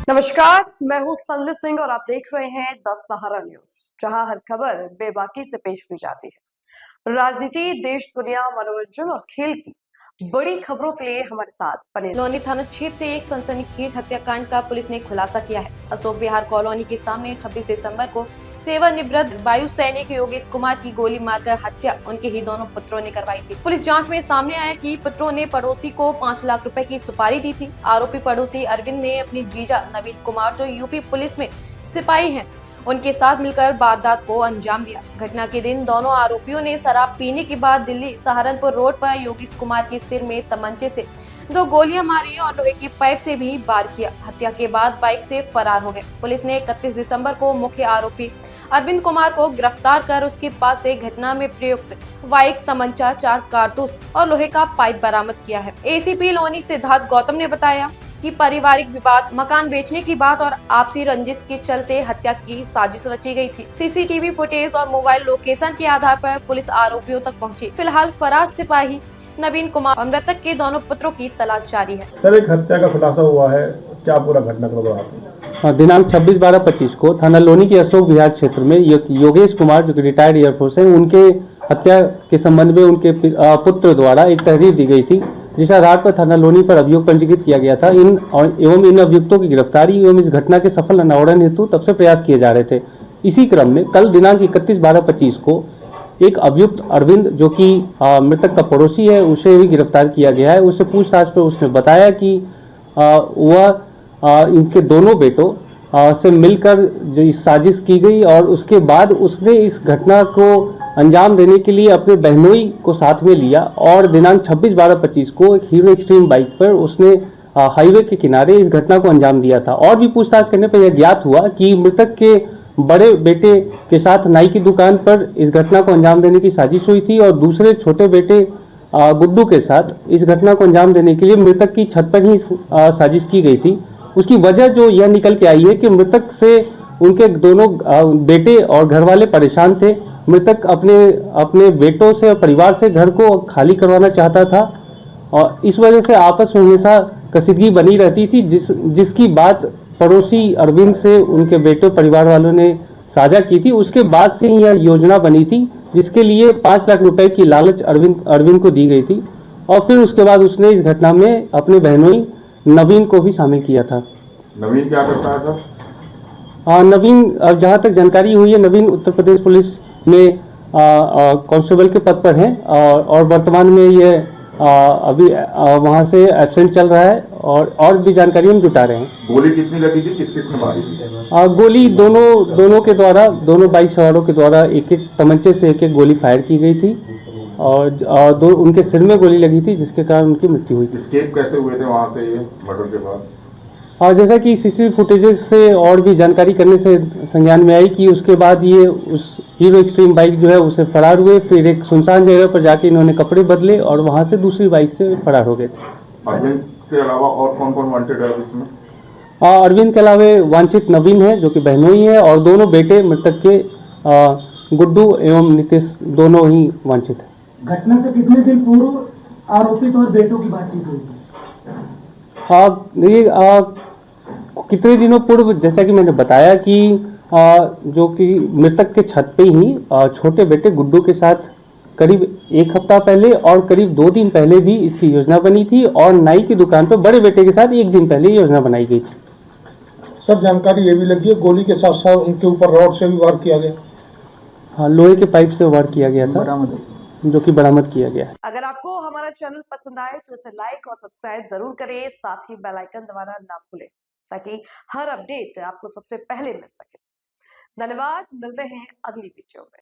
नमस्कार, मैं हूं संजय सिंह और आप देख रहे हैं द सहारा न्यूज, जहां हर खबर बेबाकी से पेश की जाती है। राजनीति, देश दुनिया, मनोरंजन और खेल की बड़ी खबरों के लिए हमारे साथ बने। लोनी थाना क्षेत्र से एक सनसनीखेज हत्याकांड का पुलिस ने खुलासा किया है। अशोक विहार कॉलोनी के सामने 26 दिसंबर को सेवानिवृत्त वायु सैनिक योगेश कुमार की गोली मारकर हत्या उनके ही दोनों पुत्रों ने करवाई थी। पुलिस जांच में सामने आया कि पुत्रों ने पड़ोसी को 5 लाख रुपए की सुपारी दी थी। आरोपी पड़ोसी अरविंद ने अपनी जीजा नवीन कुमार, जो यूपी पुलिस में सिपाही हैं, उनके साथ मिलकर वारदात को अंजाम दिया। घटना के दिन दोनों आरोपियों ने शराब पीने के बाद दिल्ली सहारनपुर रोड पर योगेश कुमार के सिर में तमंचे से 2 गोलियां मारी और लोहे की पाइप से भी वार किया। हत्या के बाद बाइक से फरार हो गए। पुलिस ने 31 दिसंबर को मुख्य आरोपी अरविंद कुमार को गिरफ्तार कर उसके पास से घटना में प्रयुक्त बाइक, तमंचा, 4 कारतूस और लोहे का पाइप बरामद किया है। एसीपी लोनी सिद्धार्थ गौतम ने बताया कि पारिवारिक विवाद, मकान बेचने की बात और आपसी रंजिश के चलते हत्या की साजिश रची गई थी। सीसीटीवी फुटेज और मोबाइल लोकेशन के आधार पर पुलिस आरोपियों तक पहुंची। फिलहाल फरार सिपाही नवीन कुमार और मृतक के दोनों पुत्रों की तलाश जारी है। सर, एक हत्या का खुलासा हुआ है, क्या पूरा घटनाक्रम रहा? दिनांक 26/12/25 को थाना लोनी के अशोक विहार क्षेत्र में योगेश कुमार, जो कि रिटायर्ड एयरफोर्स है, उनके हत्या के संबंध में उनके पुत्र द्वारा एक तहरीर दी गई थी, जिस आधार पर थाना लोनी पर अभियोग पंजीकृत किया गया था। इन अभियुक्तों की गिरफ्तारी एवं इस घटना के सफल अनावरण हेतु तब से प्रयास किए जा रहे थे। इसी क्रम में कल दिनांक 31/12/25 को एक अभियुक्त अरविंद, जो कि मृतक का पड़ोसी है, उसे भी गिरफ्तार किया गया है। उससे पूछताछ पर उसने बताया कि वह इनके दोनों बेटों से मिलकर जो इस साजिश की गई और उसके बाद उसने इस घटना को अंजाम देने के लिए अपने बहनोई को साथ में लिया और दिनांक 26/12/25 को एक हीरो एक्सट्रीम बाइक पर उसने हाईवे के किनारे इस घटना को अंजाम दिया था। और भी पूछताछ करने पर यह ज्ञात हुआ कि मृतक के बड़े बेटे के साथ नाई की दुकान पर इस घटना को अंजाम देने की साजिश हुई थी और दूसरे छोटे बेटे गुड्डू के साथ इस घटना को अंजाम देने के लिए मृतक की छत पर ही साजिश की गई थी। उसकी वजह जो यह निकल के आई है कि मृतक से उनके दोनों बेटे और घर वाले परेशान थे। मृतक अपने बेटों से और परिवार से घर को खाली करवाना चाहता था और इस वजह से आपस में हमेशा कसीदगी बनी रहती थी, जिसकी बात पड़ोसी अरविंद से उनके बेटों परिवार वालों ने साझा की थी। उसके बाद से ही यह योजना बनी थी, जिसके लिए 5 लाख रुपए की लालच अरविंद को दी गई थी और फिर उसके बाद उसने इस घटना में अपने बहनोई नवीन को भी शामिल किया था। नवीन क्या करता है सर? नवीन, जहां तक जानकारी हुई है, नवीन उत्तर प्रदेश पुलिस में कांस्टेबल के पद पर हैं और वर्तमान में ये अभी वहां से एब्सेंट चल रहा है और भी जानकारी हम जुटा रहे हैं। गोली कितनी लगी थी, किस किस ने मारी थी? गोली दोनों के द्वारा, दोनों बाइक सवारों के द्वारा एक तमंचे से एक गोली फायर की गई थी और उनके सिर में गोली लगी थी, जिसके कारण उनकी मृत्यु हुई थी। एस्केप कैसे हुए थे वहां से ये मर्डर के बाद? जैसा कि सीसीटीवी फुटेजेस से और भी जानकारी करने से संज्ञान में आई कि उसके बाद ये उस हीरो एक्सट्रीम बाइक जो है उसे फरार हुए। फिर एक सुनसान जगह पर जाके इन्होंने कपड़े बदले और वहां से दूसरी बाइक से फरार हो गए थे। अरविंद के अलावा और कौन कौन वांटेड है इसमें? अरविंद के अलावा वांछित नवीन है, जो कि बहनोई है, और दोनों बेटे मृतक के गुड्डू एवं नीतीश दोनों ही वांछित है। घटना से कितने दिन पूर्व आरोपित और बेटों की बातचीत हुई थी? कितने दिनों पूर्व, जैसा कि मैंने बताया कि जो कि मृतक के छत पे ही छोटे बेटे गुड्डू के साथ करीब 1 हफ्ता पहले और करीब 2 दिन पहले भी इसकी योजना बनी थी और नाई की दुकान पर बड़े बेटे के साथ 1 दिन पहले योजना बनाई गई थी। सर, जानकारी ये भी लगी है गोली के साथ साथ उनके ऊपर रॉड से भी वार किया गया। हाँ, लोहे के पाइप से वार किया गया था, जो कि बरामद किया गया है। अगर आपको हमारा चैनल पसंद आए तो इसे लाइक और सब्सक्राइब जरूर करें, साथ ही बेल आइकन दबाना ना भूलें ताकि हर अपडेट आपको सबसे पहले मिल सके। धन्यवाद, मिलते हैं अगली वीडियो में।